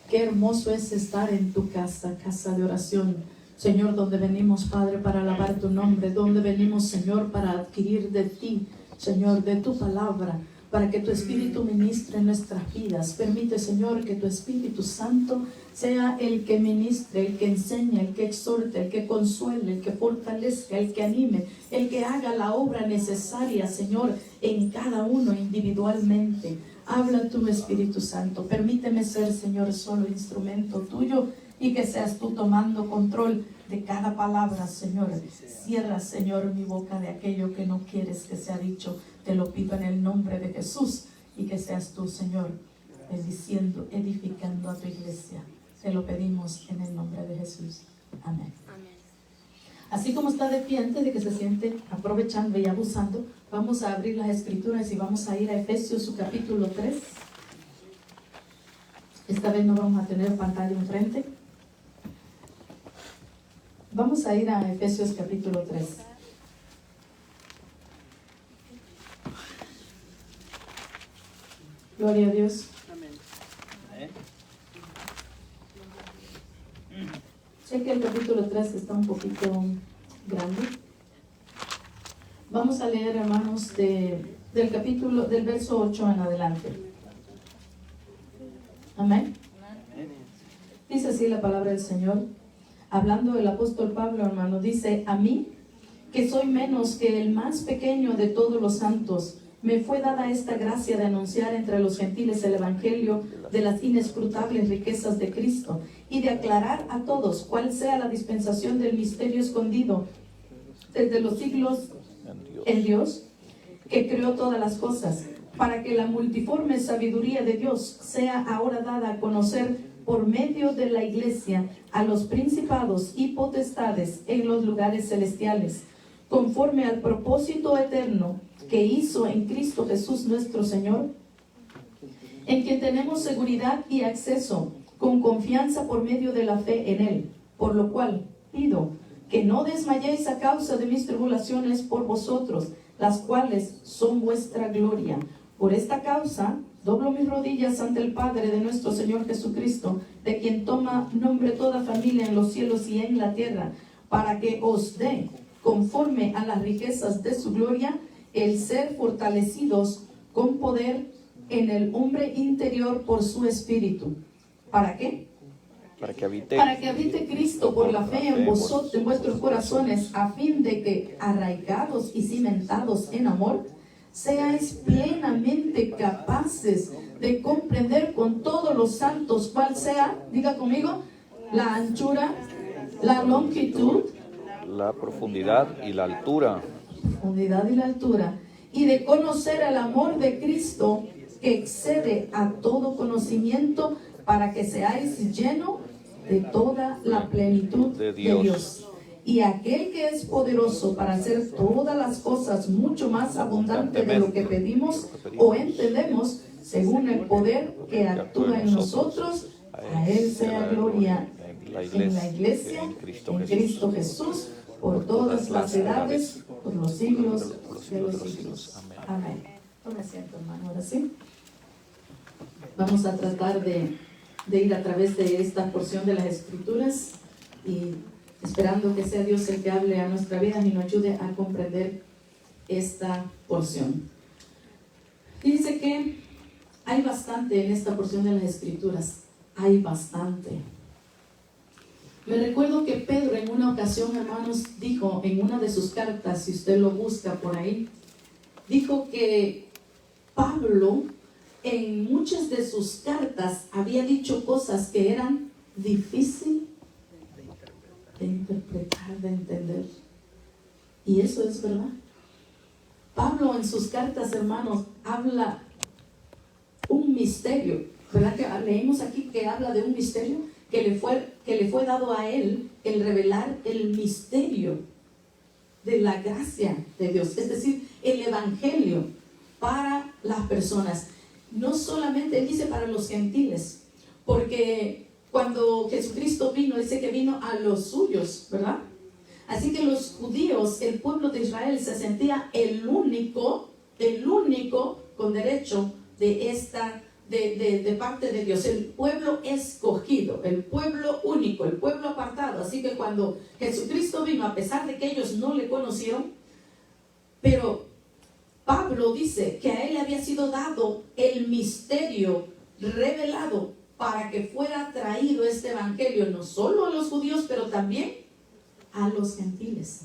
Qué hermoso es estar en tu casa, casa de oración, Señor, donde venimos, Padre, para alabar tu nombre, donde venimos, Señor, para adquirir de ti, Señor, de tu palabra, para que tu Espíritu ministre en nuestras vidas. Permite, Señor, que tu Espíritu Santo sea el que ministre, el que enseñe, el que exhorte, el que consuele, el que fortalezca, el que anime, el que haga la obra necesaria, Señor, en cada uno individualmente. Habla tu Espíritu Santo. Permíteme ser, Señor, solo instrumento tuyo y que seas tú tomando control de cada palabra, Señor. Cierra, Señor, mi boca de aquello que no quieres que sea dicho. Te lo pido en el nombre de Jesús y que seas tú, Señor, bendiciendo, edificando a tu iglesia. Te lo pedimos en el nombre de Jesús. Amén. Así como está de pie, antes de que se siente aprovechando y abusando, vamos a abrir las escrituras y vamos a ir a Efesios, su capítulo 3. Esta vez no vamos a tener pantalla enfrente. Vamos a ir a Efesios capítulo 3. Gloria a Dios. Amén. Sé que el capítulo 3 está un poquito grande. Vamos a leer, hermanos, del verso 8 en adelante. Amén. Dice así la palabra del Señor. Hablando el apóstol Pablo, hermano, dice: a mí, que soy menos que el más pequeño de todos los santos, me fue dada esta gracia de anunciar entre los gentiles el evangelio de las inescrutables riquezas de Cristo y de aclarar a todos cuál sea la dispensación del misterio escondido desde los siglos en Dios, que creó todas las cosas, para que la multiforme sabiduría de Dios sea ahora dada a conocer por medio de la iglesia a los principados y potestades en los lugares celestiales, conforme al propósito eterno que hizo en Cristo Jesús nuestro Señor, en quien tenemos seguridad y acceso con confianza por medio de la fe en Él, por lo cual pido que no desmayéis a causa de mis tribulaciones por vosotros, las cuales son vuestra gloria. Por esta causa doblo mis rodillas ante el Padre de nuestro Señor Jesucristo, de quien toma nombre toda familia en los cielos y en la tierra, para que os dé, conforme a las riquezas de su gloria, el ser fortalecidos con poder en el hombre interior por su espíritu. ¿Para qué? Para que habite Cristo por la fe en vosotros, en vuestros corazones, a fin de que, arraigados y cimentados en amor, seáis plenamente capaces de comprender con todos los santos cuál sea, diga conmigo, la anchura, la longitud, la profundidad y la altura. Y de conocer el amor de Cristo que excede a todo conocimiento, para que seáis llenos de toda la plenitud de Dios. Y aquel que es poderoso para hacer todas las cosas mucho más abundante de lo que pedimos o entendemos, según el poder que actúa en nosotros, a Él sea gloria en la iglesia, en Cristo Jesús, por todas las edades, por los siglos de los siglos. Amén. Tome asiento, hermano, ahora sí. Vamos a tratar de ir a través de esta porción de las Escrituras y esperando que sea Dios el que hable a nuestra vida y nos ayude a comprender esta porción. Dice que hay bastante en esta porción de las Escrituras. Hay bastante. Me recuerdo que Pedro en una ocasión, hermanos, dijo en una de sus cartas, si usted lo busca por ahí, dijo que Pablo en muchas de sus cartas había dicho cosas que eran difíciles de interpretar, de entender. Y eso es verdad. Pablo en sus cartas, hermanos, habla un misterio, ¿verdad? Que leímos aquí que habla de un misterio que le fue dado a él, el revelar el misterio de la gracia de Dios, es decir, el evangelio para las personas. No solamente, él dice para los gentiles, porque cuando Jesucristo vino, dice que vino a los suyos, ¿verdad? Así que los judíos, el pueblo de Israel, se sentía el único con derecho de esta de parte de Dios, el pueblo escogido, el pueblo único, el pueblo apartado. Así que cuando Jesucristo vino, a pesar de que ellos no le conocieron, pero Pablo dice que a él le había sido dado el misterio revelado para que fuera traído este evangelio no solo a los judíos, pero también a los gentiles.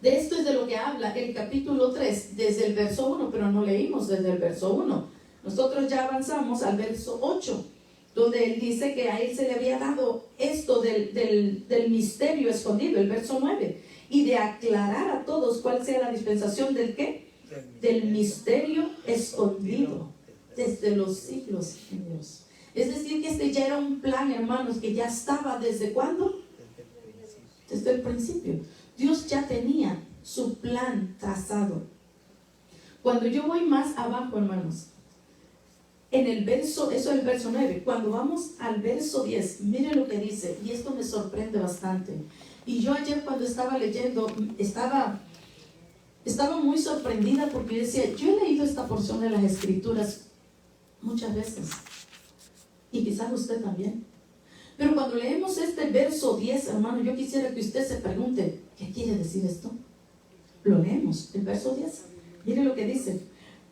De esto es de lo que habla el capítulo 3, desde el verso 1, pero no leímos desde el verso 1. Nosotros ya avanzamos al verso 8, donde él dice que a él se le había dado esto del misterio escondido, el verso 9, y de aclarar a todos cuál sea la dispensación del ¿qué? Del misterio escondido desde los siglos en Dios. Es decir, que este ya era un plan, hermanos, que ya estaba ¿desde cuándo? Desde el principio. Dios ya tenía su plan trazado. Cuando yo voy más abajo, hermanos, en el verso, eso es el verso 9, cuando vamos al verso 10, mire lo que dice, y esto me sorprende bastante. Y yo ayer cuando estaba leyendo, estaba muy sorprendida, porque yo decía, yo he leído esta porción de las Escrituras muchas veces, y quizás usted también. Pero cuando leemos este verso 10, hermano, yo quisiera que usted se pregunte, ¿qué quiere decir esto? Lo leemos, el verso 10. Mire lo que dice.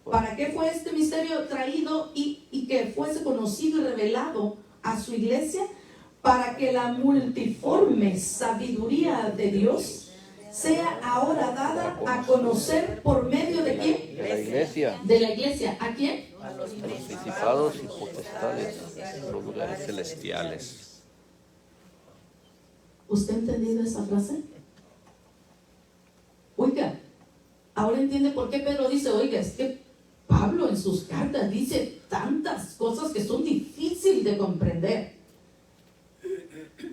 ¿Para qué fue este misterio traído y que fuese conocido y revelado a su iglesia? Para que la multiforme sabiduría de Dios sea ahora dada a conocer por medio de ¿quién? De la iglesia. De la iglesia. ¿A quién? A los principados y potestades en los lugares celestiales. ¿Usted ha entendido esa frase? Oiga, ahora entiende por qué Pedro dice, oiga, es que Pablo en sus cartas dice tantas cosas que son difíciles de comprender.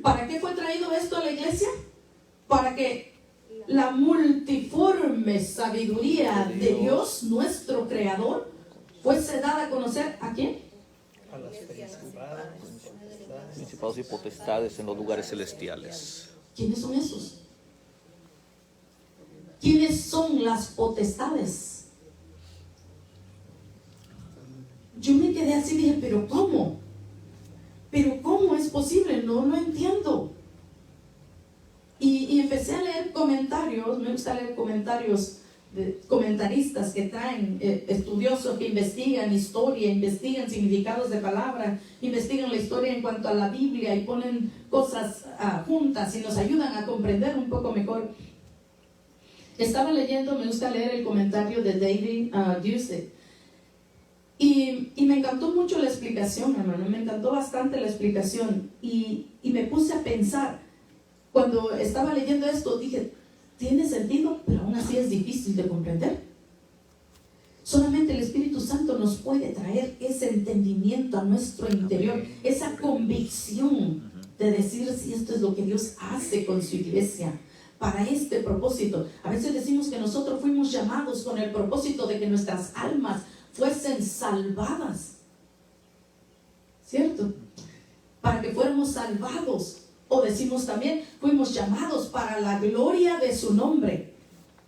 ¿Para qué fue traído esto a la iglesia? Para que la multiforme sabiduría de Dios, nuestro Creador, fuese dada a conocer ¿a quién? A las Principados y potestades en los lugares celestiales. ¿Quiénes son esos? ¿Quiénes son las potestades? Yo me quedé así y dije, ¿pero cómo? ¿Pero cómo es posible? No lo entiendo. Y empecé a leer comentarios, me gusta leer comentarios de comentaristas que traen, estudiosos que investigan historia, investigan significados de palabras, investigan la historia en cuanto a la Biblia y ponen cosas juntas y nos ayudan a comprender un poco mejor. Estaba leyendo, me gusta leer el comentario de David Ducey. Y me encantó mucho la explicación, hermano, me encantó bastante la explicación. Y me puse a pensar, cuando estaba leyendo esto, dije, tiene sentido, pero aún así es difícil de comprender. Solamente el Espíritu Santo nos puede traer ese entendimiento a nuestro interior, esa convicción de decir si esto es lo que Dios hace con su iglesia. Para este propósito. A veces decimos que nosotros fuimos llamados con el propósito de que nuestras almas fuesen salvadas, ¿cierto? Para que fuéramos salvados. O decimos también, fuimos llamados para la gloria de su nombre.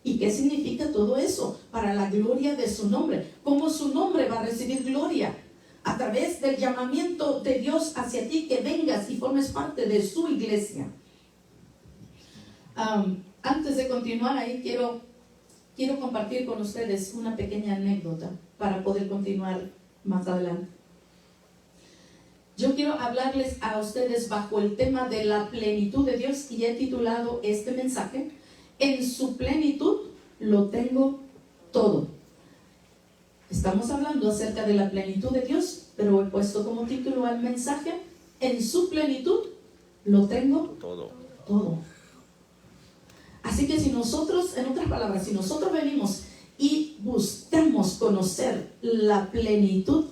¿Y qué significa todo eso? Para la gloria de su nombre. ¿Cómo su nombre va a recibir gloria? A través del llamamiento de Dios hacia ti, que vengas y formes parte de su iglesia. Antes de continuar ahí, quiero compartir con ustedes una pequeña anécdota para poder continuar más adelante. Yo quiero hablarles a ustedes bajo el tema de la plenitud de Dios y he titulado este mensaje, en su plenitud lo tengo todo. Estamos hablando acerca de la plenitud de Dios, pero he puesto como título al mensaje, en su plenitud lo tengo todo. Así que si nosotros, en otras palabras, si nosotros venimos y buscamos conocer la plenitud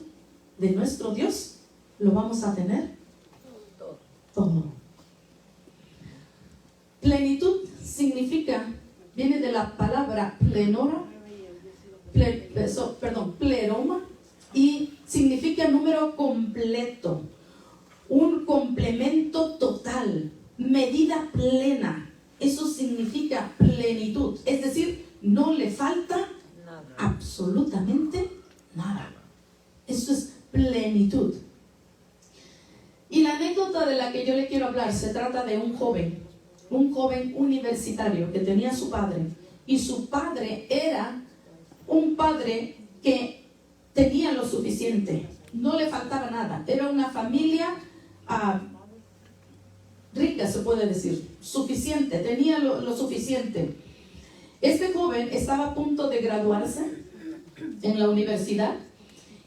de nuestro Dios, lo vamos a tener todo. Plenitud significa, viene de la palabra pleroma, y significa número completo, un complemento total, medida plena. Eso significa plenitud, es decir, no le falta absolutamente nada. Eso es plenitud. Y la anécdota de la que yo le quiero hablar se trata de un joven universitario que tenía a su padre, y su padre era un padre que tenía lo suficiente, no le faltaba nada, era una familia rica, se puede decir, suficiente, tenía lo suficiente. Este joven estaba a punto de graduarse en la universidad,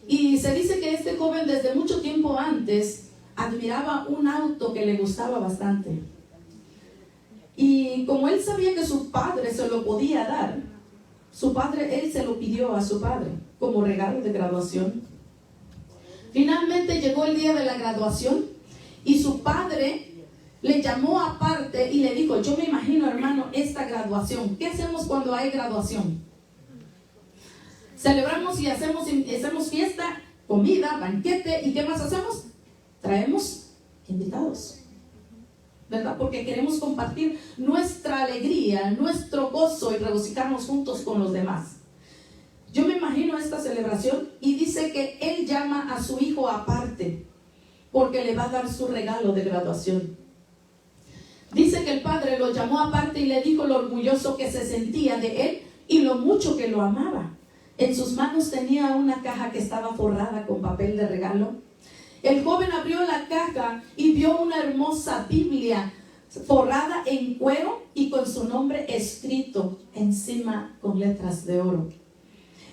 y se dice que este joven desde mucho tiempo antes admiraba un auto que le gustaba bastante. Y como él sabía que su padre se lo podía dar, él se lo pidió a su padre como regalo de graduación. Finalmente llegó el día de la graduación y su padre le llamó aparte y le dijo: yo me imagino, hermano, esta graduación. ¿Qué hacemos cuando hay graduación? Celebramos y hacemos fiesta, comida, banquete, ¿y qué más hacemos? Traemos invitados, ¿verdad? Porque queremos compartir nuestra alegría, nuestro gozo y regocijarnos juntos con los demás. Yo me imagino esta celebración y dice que él llama a su hijo aparte porque le va a dar su regalo de graduación. Dice que el padre lo llamó aparte y le dijo lo orgulloso que se sentía de él y lo mucho que lo amaba. En sus manos tenía una caja que estaba forrada con papel de regalo. El joven abrió la caja y vio una hermosa Biblia forrada en cuero y con su nombre escrito encima con letras de oro.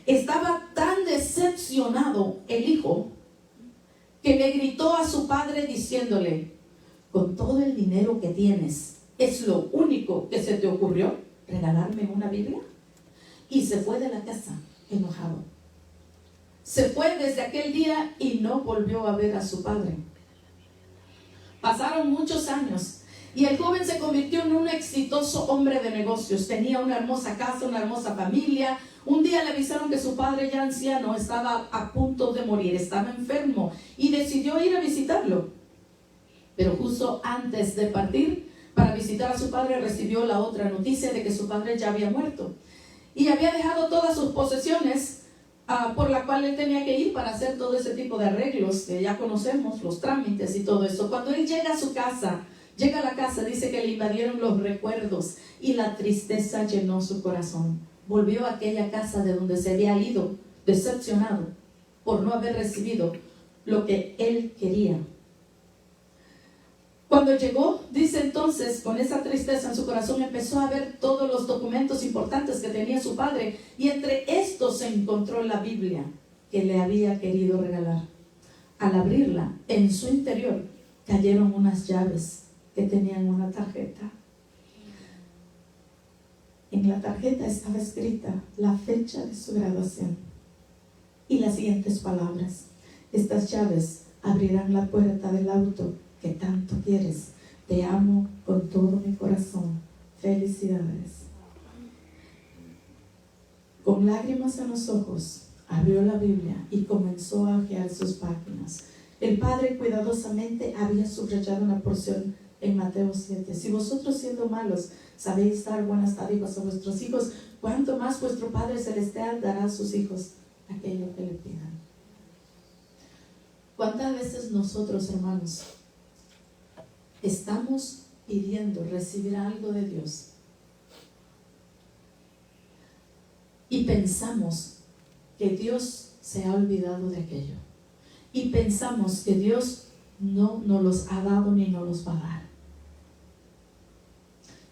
Estaba tan decepcionado el hijo que le gritó a su padre diciéndole: con todo el dinero que tienes, ¿es lo único que se te ocurrió regalarme una Biblia? Y se fue de la casa enojado. Se fue desde aquel día y no volvió a ver a su padre. Pasaron muchos años y el joven se convirtió en un exitoso hombre de negocios. Tenía una hermosa casa, una hermosa familia. Un día le avisaron que su padre, ya anciano, estaba a punto de morir, estaba enfermo, y decidió ir a visitarlo. Pero justo antes de partir para visitar a su padre, recibió la otra noticia de que su padre ya había muerto y había dejado todas sus posesiones, por la cual él tenía que ir para hacer todo ese tipo de arreglos que ya conocemos, los trámites y todo eso. Cuando él llega a la casa, dice que le invadieron los recuerdos y la tristeza llenó su corazón. Volvió a aquella casa de donde se había ido, decepcionado por no haber recibido lo que él quería. Cuando llegó, dice entonces, con esa tristeza en su corazón, empezó a ver todos los documentos importantes que tenía su padre, y entre estos se encontró la Biblia que le había querido regalar. Al abrirla, en su interior cayeron unas llaves que tenían una tarjeta. En la tarjeta estaba escrita la fecha de su graduación y las siguientes palabras: estas llaves abrirán la puerta del auto que tanto quieres. Te amo con todo mi corazón. Felicidades. Con lágrimas en los ojos, abrió la Biblia y comenzó a hojear sus páginas. El padre cuidadosamente había subrayado una porción en Mateo 7. Si vosotros, siendo malos, sabéis dar buenas dádivas a vuestros hijos, ¿cuánto más vuestro Padre Celestial dará a sus hijos aquello que le pidan? ¿Cuántas veces nosotros, hermanos, estamos pidiendo recibir algo de Dios y pensamos que Dios se ha olvidado de aquello, y pensamos que Dios no nos los ha dado ni nos los va a dar?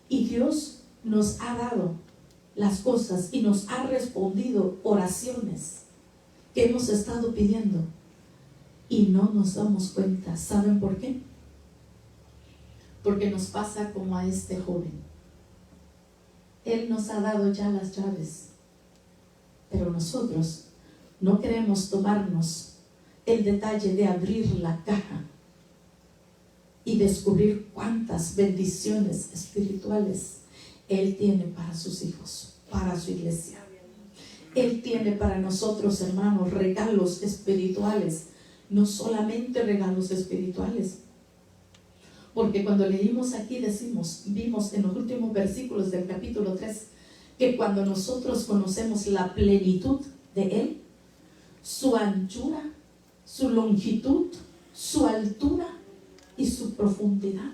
Y Dios nos ha dado las cosas y nos ha respondido oraciones que hemos estado pidiendo y no nos damos cuenta. ¿Saben por qué? Porque nos pasa como a este joven. Él nos ha dado ya las llaves, pero nosotros no queremos tomarnos el detalle de abrir la caja y descubrir cuántas bendiciones espirituales Él tiene para sus hijos, para su iglesia. Él tiene para nosotros, hermanos, regalos espirituales, no solamente regalos espirituales. Porque cuando leímos aquí vimos en los últimos versículos del capítulo 3, que cuando nosotros conocemos la plenitud de Él, su anchura, su longitud, su altura y su profundidad.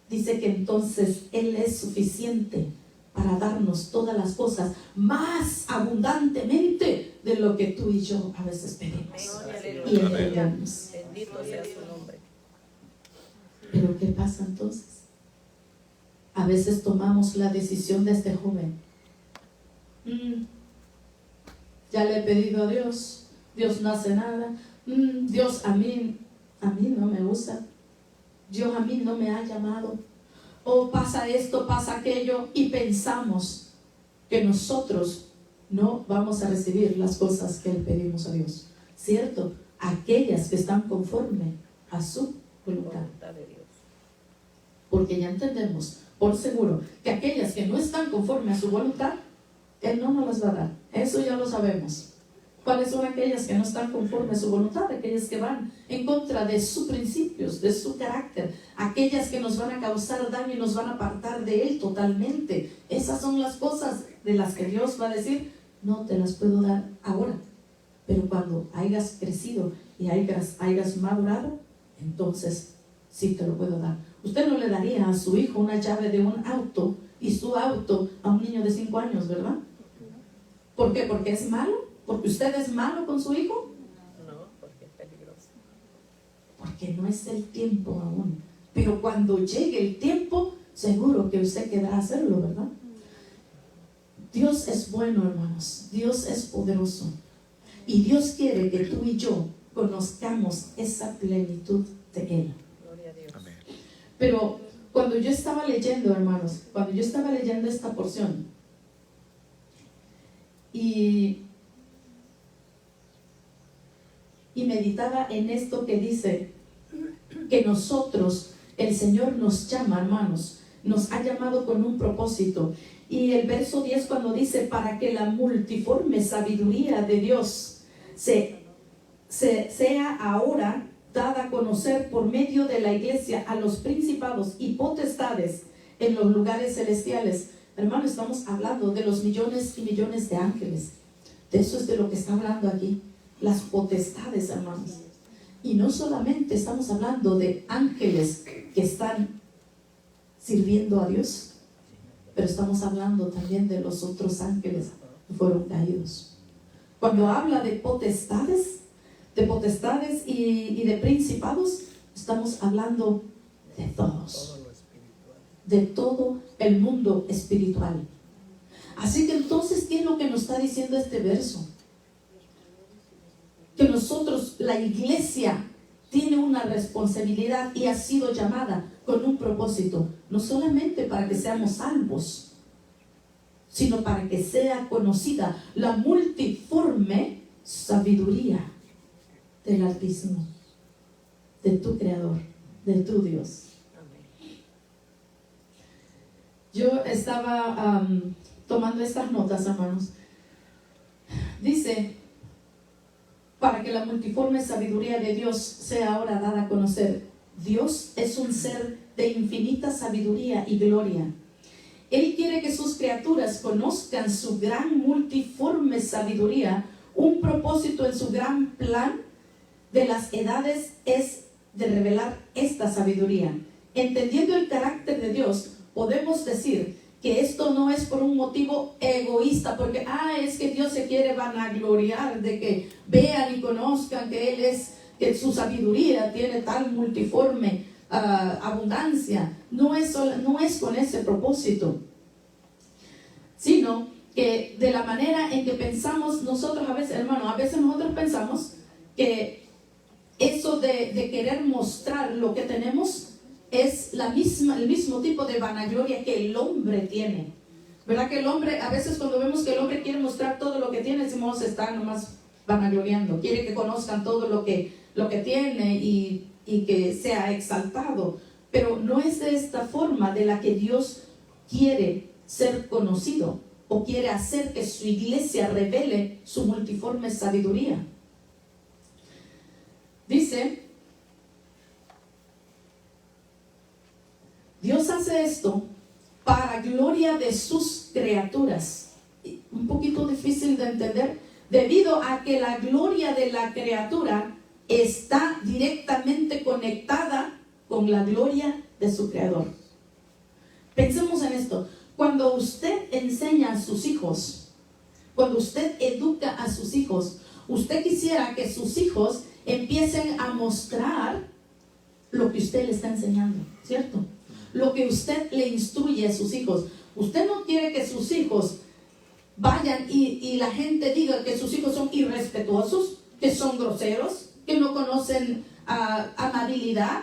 Dice que entonces Él es suficiente para darnos todas las cosas más abundantemente de lo que tú y yo a veces pedimos y entendemos. Bendito sea su nombre. Pero ¿qué pasa entonces? A veces tomamos la decisión de este joven. Ya le he pedido a Dios, Dios no hace nada. Dios a mí no me usa. Dios a mí no me ha llamado. O pasa esto, pasa aquello, y pensamos que nosotros no vamos a recibir las cosas que le pedimos a Dios. ¿Cierto? Aquellas que están conforme a su voluntad. Porque ya entendemos por seguro que aquellas que no están conforme a su voluntad, Él no nos las va a dar. Eso ya lo sabemos. ¿Cuáles son aquellas que no están conforme a su voluntad? Aquellas que van en contra de sus principios, de su carácter. Aquellas que nos van a causar daño y nos van a apartar de Él totalmente. Esas son las cosas de las que Dios va a decir, no te las puedo dar ahora. Pero cuando hayas crecido y hayas madurado, entonces sí te lo puedo dar. Usted no le daría a su hijo una llave de un auto y su auto a un niño de 5 años, ¿verdad? ¿Por qué? ¿Porque es malo? ¿Porque usted es malo con su hijo? No, porque es peligroso. Porque no es el tiempo aún. Pero cuando llegue el tiempo, seguro que usted querrá hacerlo, ¿verdad? Dios es bueno, hermanos. Dios es poderoso. Y Dios quiere que tú y yo conozcamos esa plenitud de Él. Gloria a Dios. Amén. Pero cuando yo estaba leyendo, hermanos, cuando yo estaba leyendo esta porción y meditaba en esto que dice que nosotros, el Señor nos llama, hermanos, nos ha llamado con un propósito. Y el verso 10 cuando dice, para que la multiforme sabiduría de Dios sea ahora dada a conocer por medio de la iglesia a los principados y potestades en los lugares celestiales. Hermano, estamos hablando de los millones y millones de ángeles. De eso es de lo que está hablando aquí. Las potestades, hermanos. Y no solamente estamos hablando de ángeles que están sirviendo a Dios, pero estamos hablando también de los otros ángeles que fueron caídos. Cuando habla de potestades y de principados, estamos hablando de todos, de todo el mundo espiritual. Así que entonces, ¿qué es lo que nos está diciendo este verso? Que nosotros, la iglesia, tiene una responsabilidad y ha sido llamada con un propósito, no solamente para que seamos salvos, sino para que sea conocida la multiforme sabiduría del Altísimo, de tu Creador, de tu Dios. Yo estaba tomando estas notas, hermanos. Dice, para que la multiforme sabiduría de Dios sea ahora dada a conocer. Dios es un ser de infinita sabiduría y gloria. Él quiere que sus criaturas conozcan su gran multiforme sabiduría. Un propósito en su gran plan de las edades es de revelar esta sabiduría. Entendiendo el carácter de Dios, podemos decir que esto no es por un motivo egoísta, porque es que Dios se quiere vanagloriar de que vean y conozcan que Él es, que su sabiduría tiene tal multiforme abundancia. No es con ese propósito, sino que de la manera en que pensamos nosotros a veces, hermano, a veces nosotros pensamos que eso de querer mostrar lo que tenemos es el mismo tipo de vanagloria que el hombre tiene. ¿Verdad que el hombre, a veces cuando vemos que el hombre quiere mostrar todo lo que tiene, decimos, está nomás vanagloriando, quiere que conozcan todo lo que tiene y que sea exaltado? Pero no es de esta forma de la que Dios quiere ser conocido o quiere hacer que su iglesia revele su multiforme sabiduría. Dice, Dios hace esto para gloria de sus criaturas. Un poquito difícil de entender, debido a que la gloria de la criatura está directamente conectada con la gloria de su Creador. Pensemos en esto. Cuando usted enseña a sus hijos, cuando usted educa a sus hijos, usted quisiera que sus hijos empiecen a mostrar lo que usted le está enseñando, ¿cierto? Lo que usted le instruye a sus hijos. Usted no quiere que sus hijos vayan y la gente diga que sus hijos son irrespetuosos, que son groseros, que no conocen amabilidad.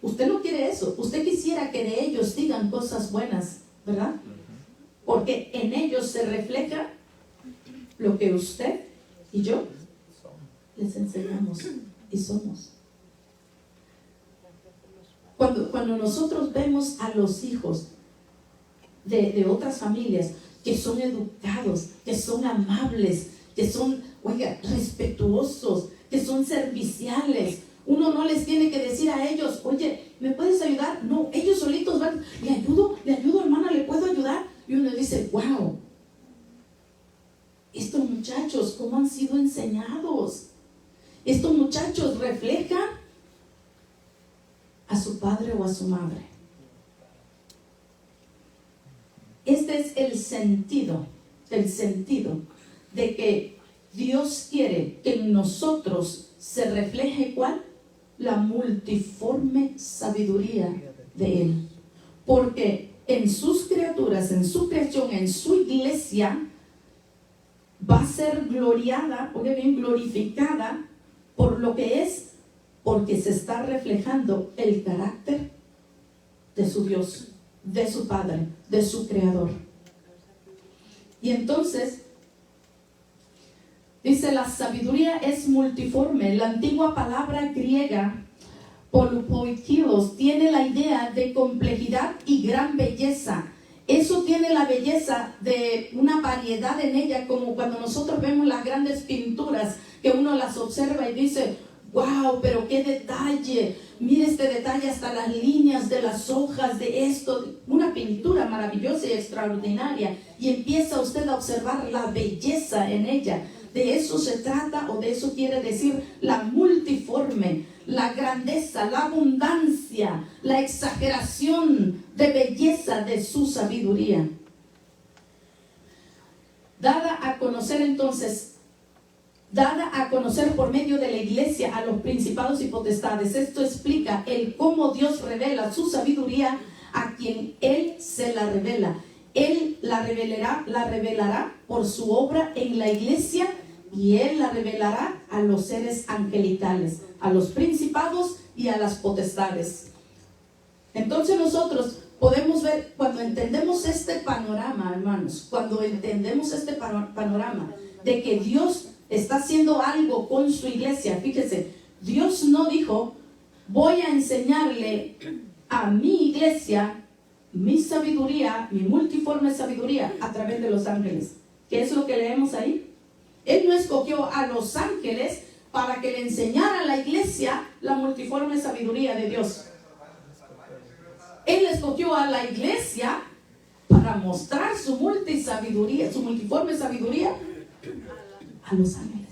Usted no quiere eso. Usted quisiera que de ellos digan cosas buenas, ¿verdad? Porque en ellos se refleja lo que usted y yo les enseñamos y somos. Cuando nosotros vemos a los hijos de otras familias que son educados, que son amables, que son, respetuosos, que son serviciales, uno no les tiene que decir a ellos, oye, ¿me puedes ayudar? No, ellos solitos van, le ayudo, hermana, ¿le puedo ayudar? Y uno dice, wow, estos muchachos, ¿cómo han sido enseñados? Estos muchachos reflejan a su padre o a su madre. Este es el sentido de que Dios quiere que en nosotros se refleje ¿cuál? La multiforme sabiduría de Él. Porque en sus criaturas, en su creación, en su iglesia, va a ser gloriada, o bien glorificada por lo que es, porque se está reflejando el carácter de su Dios, de su Padre, de su Creador. Y entonces dice, la sabiduría es multiforme. La antigua palabra griega polupoikilos tiene la idea de complejidad y gran belleza. Eso tiene la belleza de una variedad en ella, como cuando nosotros vemos las grandes pinturas, que uno las observa y dice, wow, pero qué detalle, mire este detalle, hasta las líneas de las hojas de esto, una pintura maravillosa y extraordinaria, y empieza usted a observar la belleza en ella. De eso se trata, o de eso quiere decir la multiforme, la grandeza, la abundancia, la exageración de belleza de su sabiduría. Dada a conocer entonces, dada a conocer por medio de la iglesia a los principados y potestades. Esto explica el cómo Dios revela su sabiduría a quien Él se la revela. Él la revelará por su obra en la iglesia, y Él la revelará a los seres angelicales, a los principados y a las potestades. Entonces nosotros podemos ver, cuando entendemos este panorama, hermanos, cuando entendemos este panorama de que Dios está haciendo algo con su iglesia. Fíjese, Dios no dijo, voy a enseñarle a mi iglesia mi sabiduría, mi multiforme sabiduría a través de los ángeles. ¿Qué es lo que leemos ahí? Él no escogió a los ángeles para que le enseñara a la iglesia la multiforme sabiduría de Dios. Él escogió a la iglesia para mostrar su multiforme sabiduría a los ángeles.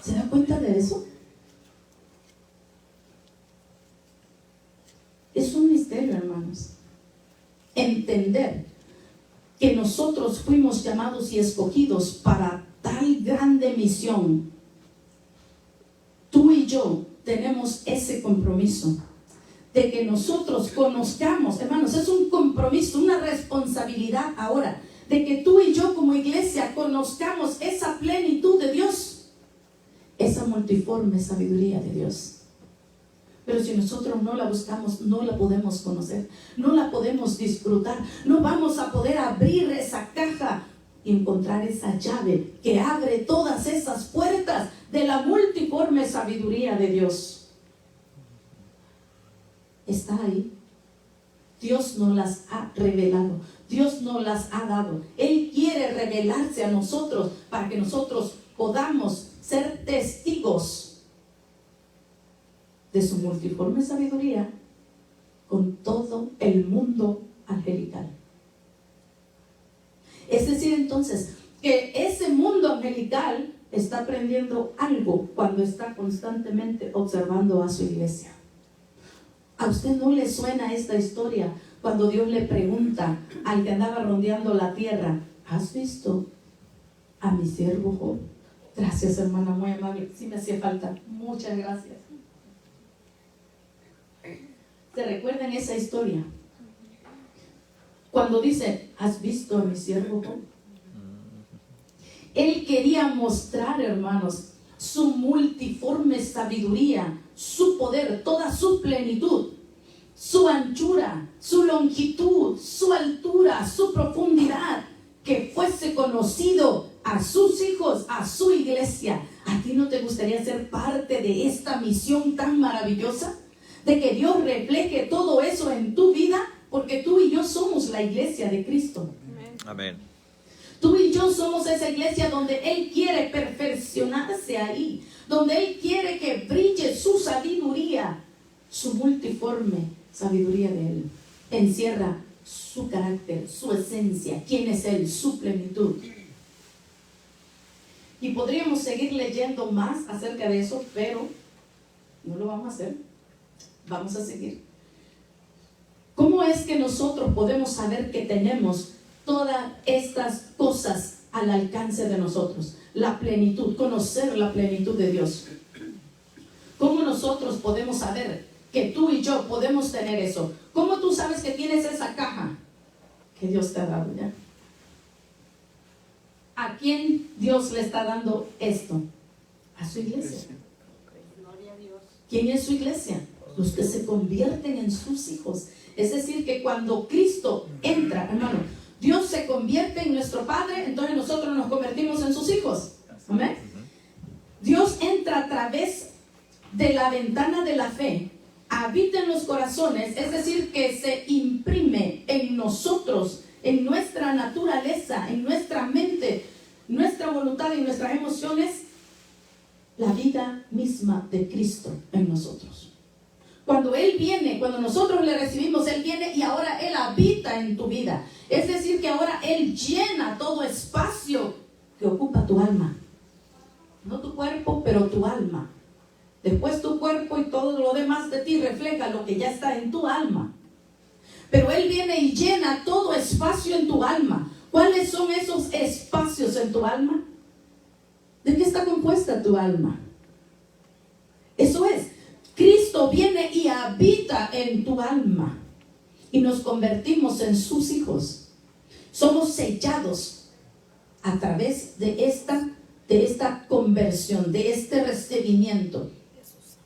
¿Se da cuenta de eso? Es un misterio, hermanos, entender que nosotros fuimos llamados y escogidos para tal grande misión. Tú y yo tenemos ese compromiso de que nosotros conozcamos, hermanos, es un compromiso, una responsabilidad ahora, de que tú y yo como iglesia conozcamos esa plenitud de Dios, esa multiforme sabiduría de Dios. Pero si nosotros no la buscamos, no la podemos conocer, no la podemos disfrutar, no vamos a poder abrir esa caja y encontrar esa llave que abre todas esas puertas de la multiforme sabiduría de Dios. Está ahí. Dios nos las ha revelado, Dios nos las ha dado. Él quiere revelarse a nosotros para que nosotros podamos ser testigos de su multiforme sabiduría con todo el mundo angelical. Es decir, entonces, que ese mundo angelical está aprendiendo algo cuando está constantemente observando a su iglesia. ¿A usted no le suena esta historia cuando Dios le pregunta al que andaba rondeando la tierra: ¿has visto a mi siervo Job? Gracias, hermana, muy amable. Sí me hacía falta. Muchas gracias. ¿Se recuerdan esa historia? Cuando dice: ¿has visto a mi siervo Job? Él quería mostrar, hermanos, su multiforme sabiduría, su poder, toda su plenitud, su anchura, su longitud, su altura, su profundidad, que fuese conocido a sus hijos, a su iglesia. ¿A ti no te gustaría ser parte de esta misión tan maravillosa? De que Dios refleje todo eso en tu vida, porque tú y yo somos la iglesia de Cristo. Amén. Tú y yo somos esa iglesia donde Él quiere perfeccionarse ahí, donde Él quiere que brille su sabiduría, su multiforme sabiduría de Él. Encierra su carácter, su esencia, quién es Él, su plenitud. Y podríamos seguir leyendo más acerca de eso, pero no lo vamos a hacer. Vamos a seguir. ¿Cómo es que nosotros podemos saber que tenemos todas estas cosas al alcance de nosotros? La plenitud, conocer la plenitud de Dios. ¿Cómo nosotros podemos saber que tú y yo podemos tener eso? ¿Cómo tú sabes que tienes esa caja que Dios te ha dado ya? ¿A quién Dios le está dando esto? A su iglesia. ¿Quién es su iglesia? Los que se convierten en sus hijos. Es decir, que cuando Cristo entra, hermano, Dios se convierte en nuestro Padre, entonces nosotros nos convertimos en sus hijos. ¿Amén? Dios entra a través de la ventana de la fe, habita en los corazones, es decir, que se imprime en nosotros, en nuestra naturaleza, en nuestra mente, nuestra voluntad y nuestras emociones, la vida misma de Cristo en nosotros. Cuando Él viene, cuando nosotros le recibimos, Él viene y ahora Él habita en tu vida. Es decir, que ahora Él llena todo espacio que ocupa tu alma. No tu cuerpo, pero tu alma. Después tu cuerpo y todo lo demás de ti refleja lo que ya está en tu alma. Pero Él viene y llena todo espacio en tu alma. ¿Cuáles son esos espacios en tu alma? ¿De qué está compuesta tu alma? Eso es. Cristo viene y habita en tu alma y nos convertimos en sus hijos. Somos sellados a través de esta conversión, de este recibimiento.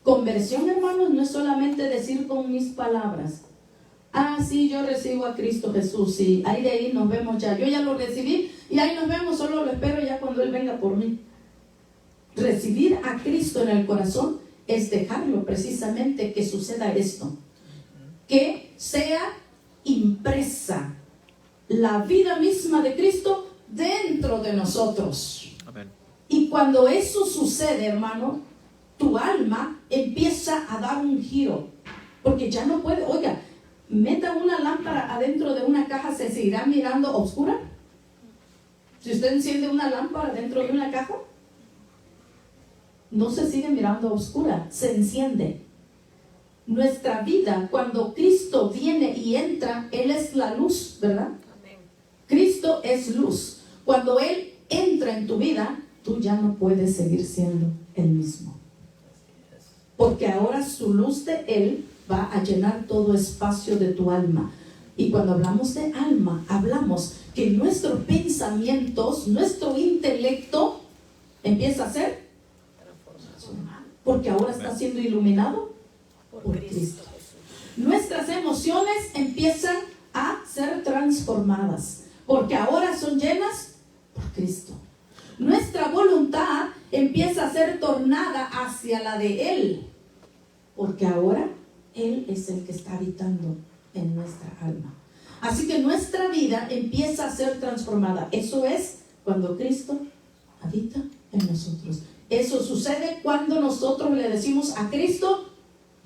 Conversión, hermanos, no es solamente decir con mis palabras: ah, sí, yo recibo a Cristo Jesús, y ahí de ahí nos vemos ya. Yo ya lo recibí y ahí nos vemos, solo lo espero ya cuando Él venga por mí. Recibir a Cristo en el corazón es dejarlo precisamente que suceda esto, que sea impresa la vida misma de Cristo dentro de nosotros. Amén. Y cuando eso sucede, hermano, tu alma empieza a dar un giro, porque ya no puede. Oiga, meta una lámpara adentro de una caja, ¿se seguirá mirando oscura? Si usted enciende una lámpara dentro de una caja, no se sigue mirando oscura, se enciende. Nuestra vida, cuando Cristo viene y entra, Él es la luz, ¿verdad? Amén. Cristo es luz. Cuando Él entra en tu vida, tú ya no puedes seguir siendo el mismo. Porque ahora su luz de Él va a llenar todo espacio de tu alma. Y cuando hablamos de alma, hablamos que nuestros pensamientos, nuestro intelecto empieza a ser, porque ahora está siendo iluminado por Cristo. Nuestras emociones empiezan a ser transformadas, porque ahora son llenas por Cristo. Nuestra voluntad empieza a ser tornada hacia la de Él, porque ahora Él es el que está habitando en nuestra alma. Así que nuestra vida empieza a ser transformada. Eso es cuando Cristo habita en nosotros. Eso sucede cuando nosotros le decimos a Cristo: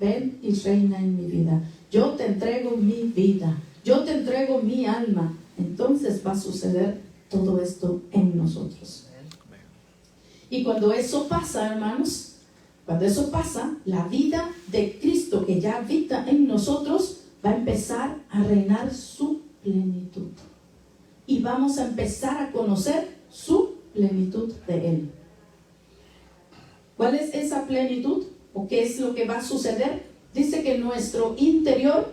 ven y reina en mi vida. Yo te entrego mi vida. Yo te entrego mi alma. Entonces va a suceder todo esto en nosotros. Y cuando eso pasa, hermanos, cuando eso pasa, la vida de Cristo que ya habita en nosotros va a empezar a reinar su plenitud. Y vamos a empezar a conocer su plenitud de Él. ¿Cuál es esa plenitud? ¿O qué es lo que va a suceder? Dice que nuestro interior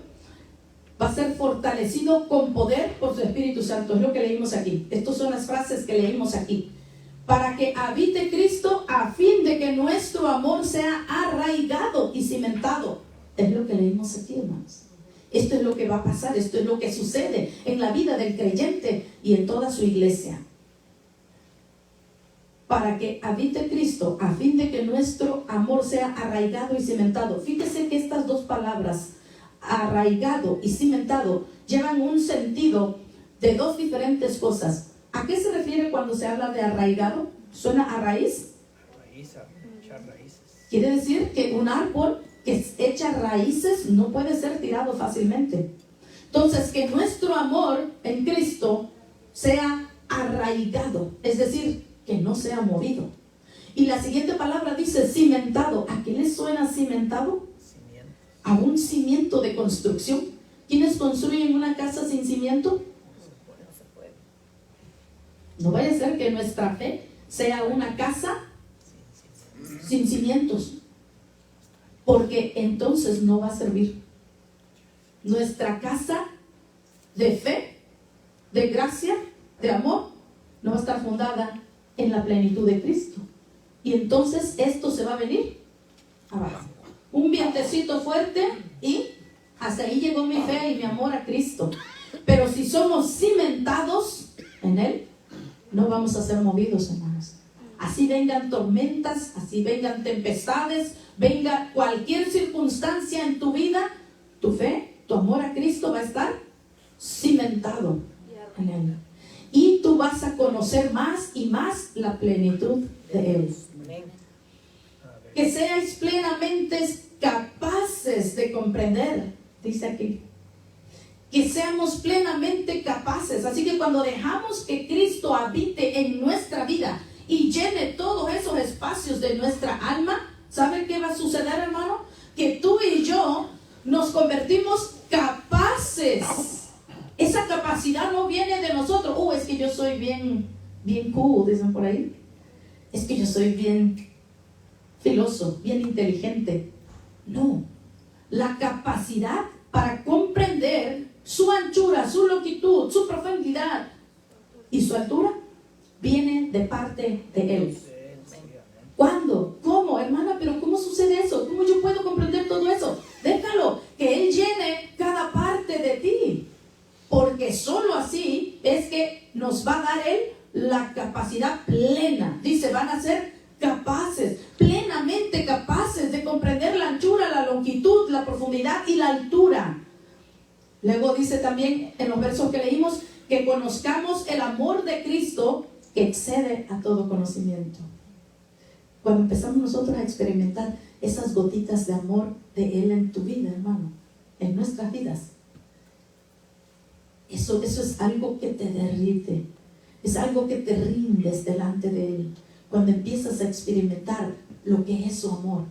va a ser fortalecido con poder por su Espíritu Santo. Es lo que leímos aquí. Estas son las frases que leímos aquí. Para que habite Cristo a fin de que nuestro amor sea arraigado y cimentado. Es lo que leímos aquí, hermanos. Esto es lo que va a pasar. Esto es lo que sucede en la vida del creyente y en toda su iglesia. Para que habite Cristo a fin de que nuestro amor sea arraigado y cimentado. Fíjese que estas dos palabras, arraigado y cimentado, llevan un sentido de dos diferentes cosas. ¿A qué se refiere cuando se habla de arraigado? ¿Suena a raíz? Echar raíces. Quiere decir que un árbol que echa raíces no puede ser tirado fácilmente. Entonces, que nuestro amor en Cristo sea arraigado, es decir, que no sea movido. Y la siguiente palabra dice cimentado. ¿A qué le suena cimentado? Cimientos. A un cimiento de construcción. ¿Quiénes construyen una casa sin cimiento? No vaya a ser que nuestra fe sea una casa sin cimientos, porque entonces no va a servir. Nuestra casa de fe, de gracia, de amor, no va a estar fundada en la plenitud de Cristo. Y entonces esto se va a venir abajo. Un vientecito fuerte y hasta ahí llegó mi fe y mi amor a Cristo. Pero si somos cimentados en Él, no vamos a ser movidos, hermanos. Así vengan tormentas, así vengan tempestades, venga cualquier circunstancia en tu vida, tu fe, tu amor a Cristo va a estar cimentado en Él. Y tú vas a conocer más y más la plenitud de Él. Que seáis plenamente capaces de comprender, dice aquí. Que seamos plenamente capaces. Así que cuando dejamos que Cristo habite en nuestra vida y llene todos esos espacios de nuestra alma, ¿saben qué va a suceder, hermano? Que tú y yo nos convertimos capaces. Esa capacidad no viene de nosotros. Es que yo soy bien cool, dicen por ahí. Es que yo soy bien filoso, bien inteligente. No. La capacidad para comprender su anchura, su longitud, su profundidad y su altura viene de parte de Él. ¿Cuándo? ¿Cómo, hermana? ¿Pero cómo sucede eso? ¿Cómo yo puedo comprender todo eso? Déjalo, que Él llene cada parte de ti, porque solo así es que nos va a dar Él la capacidad plena. Dice, van a ser capaces, plenamente capaces de comprender la anchura, la longitud, la profundidad y la altura. Luego dice también en los versos que leímos que conozcamos el amor de Cristo que excede a todo conocimiento. Cuando empezamos nosotros a experimentar esas gotitas de amor de Él en tu vida, hermano, en nuestras vidas, eso es algo que te derrite, es algo que te rindes delante de Él. Cuando empiezas a experimentar lo que es su amor.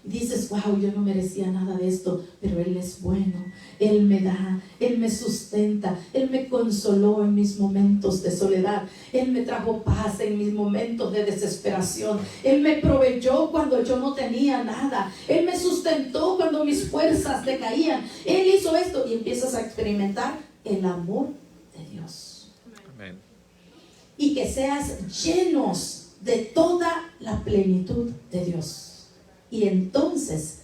Dices, wow, yo no merecía nada de esto, pero Él es bueno, Él me da, Él me sustenta, Él me consoló en mis momentos de soledad, Él me trajo paz en mis momentos de desesperación, Él me proveyó cuando yo no tenía nada, Él me sustentó cuando mis fuerzas decaían, Él hizo esto, y empiezas a experimentar el amor de Dios. Amén. Y que seas llenos de toda la plenitud de Dios. Y entonces,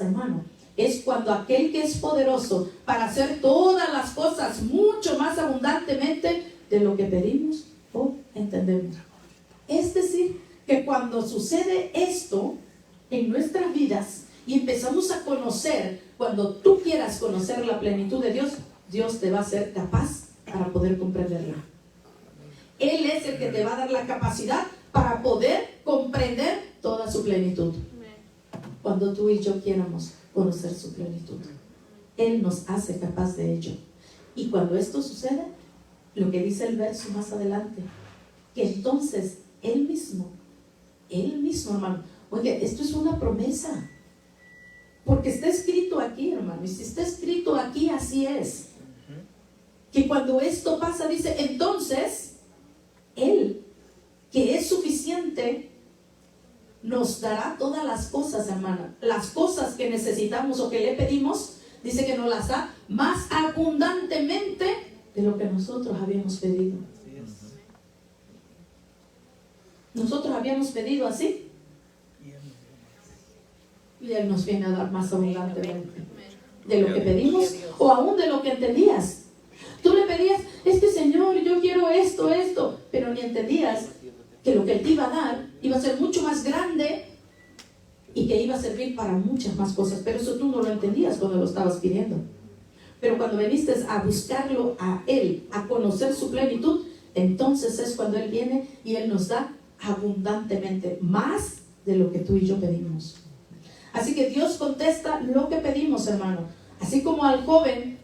hermano, es cuando aquel que es poderoso para hacer todas las cosas mucho más abundantemente de lo que pedimos o entendemos. Es decir, que cuando sucede esto en nuestras vidas y empezamos a conocer, cuando tú quieras conocer la plenitud de Dios, Dios te va a ser capaz para poder comprenderla. Él es el que te va a dar la capacidad para poder comprender toda su plenitud. Cuando tú y yo quieramos conocer su plenitud, Él nos hace capaz de ello. Y cuando esto sucede, lo que dice el verso más adelante, que entonces Él mismo, hermano. Oye, esto es una promesa. Porque está escrito aquí, hermano. Y si está escrito aquí, así es. Que cuando esto pasa, dice, entonces, Él, que es suficiente, nos dará todas las cosas, hermana. Las cosas que necesitamos o que le pedimos, dice que nos las da más abundantemente de lo que nosotros habíamos pedido. Nosotros habíamos pedido así. Y Él nos viene a dar más abundantemente de lo que pedimos o aún de lo que entendías. Tú le pedías, es que Señor, yo quiero esto, pero ni entendías que lo que Él te iba a dar iba a ser mucho más grande y que iba a servir para muchas más cosas. Pero eso tú no lo entendías cuando lo estabas pidiendo. Pero cuando viniste a buscarlo a Él, a conocer su plenitud, entonces es cuando Él viene y Él nos da abundantemente, más de lo que tú y yo pedimos. Así que Dios contesta lo que pedimos, hermano. Así como al joven,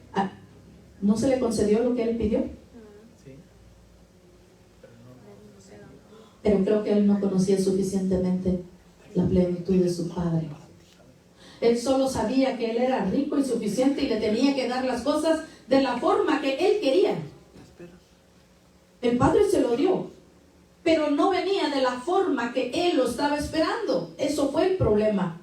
¿no se le concedió lo que él pidió? Pero creo que él no conocía suficientemente la plenitud de su padre. Él solo sabía que él era rico y suficiente y le tenía que dar las cosas de la forma que él quería. El padre se lo dio, pero no venía de la forma que él lo estaba esperando. Eso fue el problema.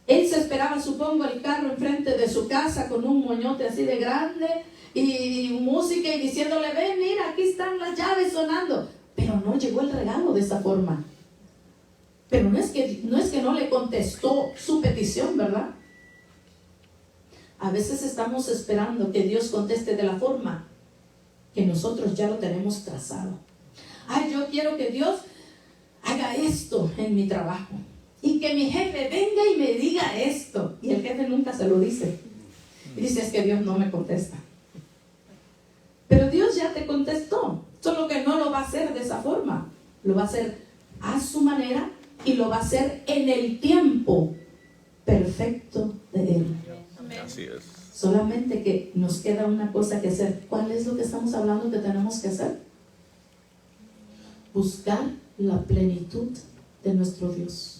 Él se esperaba, supongo, el carro enfrente de su casa con un moñote así de grande y música y diciéndole, ven, mira, aquí están las llaves sonando. Pero no llegó el regalo de esa forma. Pero no es que no le contestó su petición, ¿verdad? A veces estamos esperando que Dios conteste de la forma que nosotros ya lo tenemos trazado. Ay, yo quiero que Dios haga esto en mi trabajo. Y que mi jefe venga y me diga esto. Y el jefe nunca se lo dice. Y dice, es que Dios no me contesta. Pero Dios ya te contestó. Solo que no lo va a hacer de esa forma. Lo va a hacer a su manera y lo va a hacer en el tiempo perfecto de Él. Así es. Solamente que nos queda una cosa que hacer. ¿Cuál es lo que estamos hablando que tenemos que hacer? Buscar la plenitud de nuestro Dios,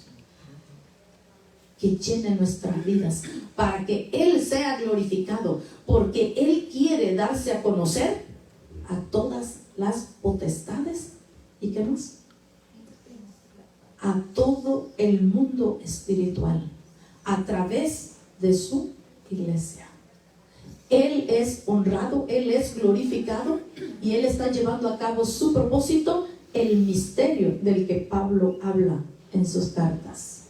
que llene nuestras vidas, para que Él sea glorificado, porque Él quiere darse a conocer a todas las potestades. ¿Y qué más? A todo el mundo espiritual, a través de su iglesia. Él es honrado, Él es glorificado y Él está llevando a cabo su propósito, el misterio del que Pablo habla en sus cartas.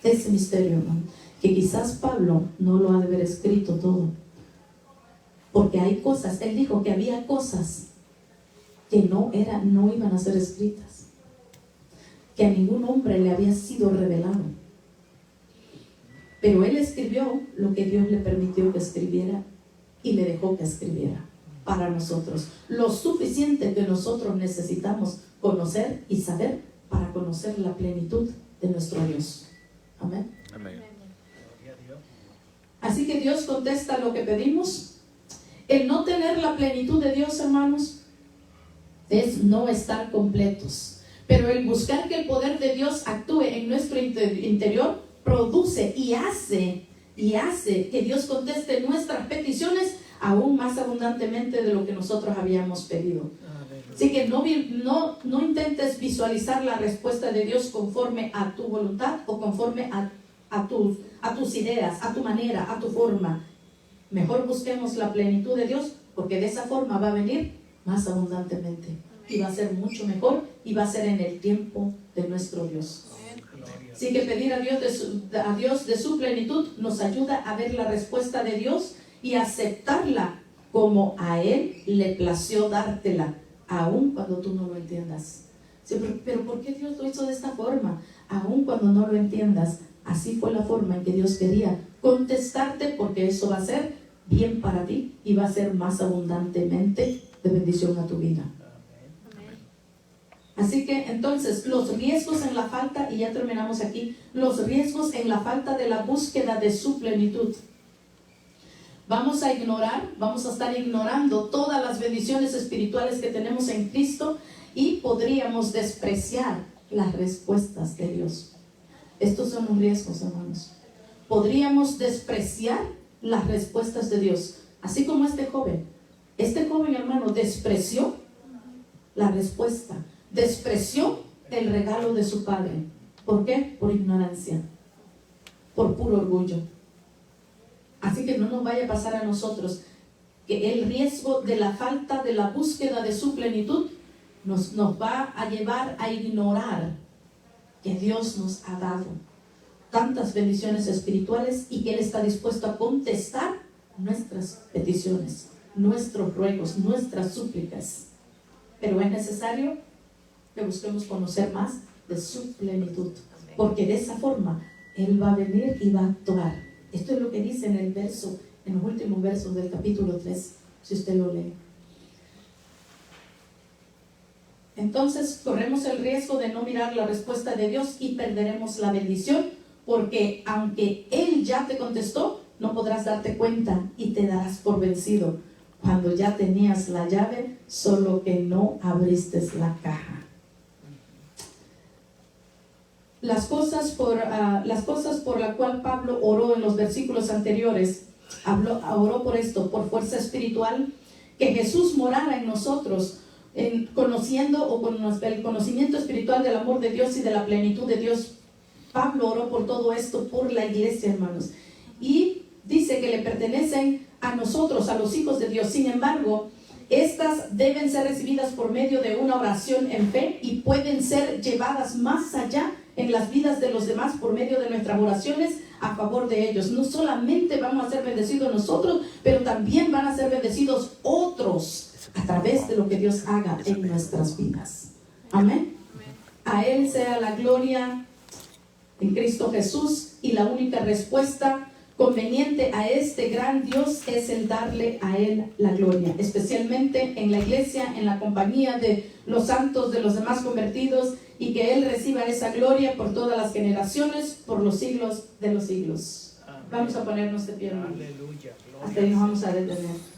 Ese misterio, hermano, que quizás Pablo no lo ha de haber escrito todo, porque hay cosas, él dijo que había cosas que no iban a ser escritas, que a ningún hombre le había sido revelado, pero él escribió lo que Dios le permitió que escribiera y le dejó que escribiera para nosotros, lo suficiente que nosotros necesitamos conocer y saber para conocer la plenitud de nuestro Dios. Amén. Amén. Así que Dios contesta lo que pedimos. El no tener la plenitud de Dios, hermanos, es no estar completos. Pero el buscar que el poder de Dios actúe en nuestro interior produce y hace que Dios conteste nuestras peticiones aún más abundantemente de lo que nosotros habíamos pedido. Así que no intentes visualizar la respuesta de Dios conforme a tu voluntad o conforme a tus ideas, a tu manera, a tu forma. Mejor busquemos la plenitud de Dios, porque de esa forma va a venir más abundantemente y va a ser mucho mejor y va a ser en el tiempo de nuestro Dios. Así que pedir a Dios de su plenitud nos ayuda a ver la respuesta de Dios y aceptarla como a Él le plació dártela, aun cuando tú no lo entiendas. Sí, pero ¿por qué Dios lo hizo de esta forma? Aun cuando no lo entiendas, así fue la forma en que Dios quería contestarte, porque eso va a ser bien para ti y va a ser más abundantemente de bendición a tu vida. Así que entonces los riesgos en la falta, y ya terminamos aquí, los riesgos en la falta de la búsqueda de su plenitud. vamos a estar ignorando todas las bendiciones espirituales que tenemos en Cristo y podríamos despreciar las respuestas de Dios. Estos son los riesgos, hermanos. Podríamos despreciar las respuestas de Dios, así como este joven, hermano, despreció la respuesta, despreció el regalo de su padre. ¿Por qué? Por ignorancia, por puro orgullo. Así que no nos vaya a pasar a nosotros que el riesgo de la falta de la búsqueda de su plenitud nos va a llevar a ignorar que Dios nos ha dado tantas bendiciones espirituales y que Él está dispuesto a contestar nuestras peticiones, nuestros ruegos, nuestras súplicas. Pero es necesario que busquemos conocer más de su plenitud, porque de esa forma Él va a venir y va a actuar. Esto es lo que dice en los últimos versos del capítulo 3, si usted lo lee. Entonces corremos el riesgo de no mirar la respuesta de Dios y perderemos la bendición, porque aunque Él ya te contestó, no podrás darte cuenta y te darás por vencido cuando ya tenías la llave, solo que no abriste la caja. Las cosas por la cual Pablo oró en los versículos anteriores, oró por esto, por fuerza espiritual, que Jesús morara en nosotros, conociendo con el conocimiento espiritual del amor de Dios y de la plenitud de Dios. Pablo oró por todo esto, por la iglesia, hermanos, y dice que le pertenecen a nosotros, a los hijos de Dios. Sin embargo, estas deben ser recibidas por medio de una oración en fe y pueden ser llevadas más allá en las vidas de los demás por medio de nuestras oraciones a favor de ellos. No solamente vamos a ser bendecidos nosotros, pero también van a ser bendecidos otros a través de lo que Dios haga en nuestras vidas. Amén. A Él sea la gloria en Cristo Jesús, y la única respuesta conveniente a este gran Dios es el darle a Él la gloria, especialmente en la iglesia, en la compañía de los santos, de los demás convertidos, y que Él reciba esa gloria por todas las generaciones, por los siglos de los siglos. Amén. Vamos a ponernos de pie, hermano. Aleluya. Hasta ahí nos vamos a detener.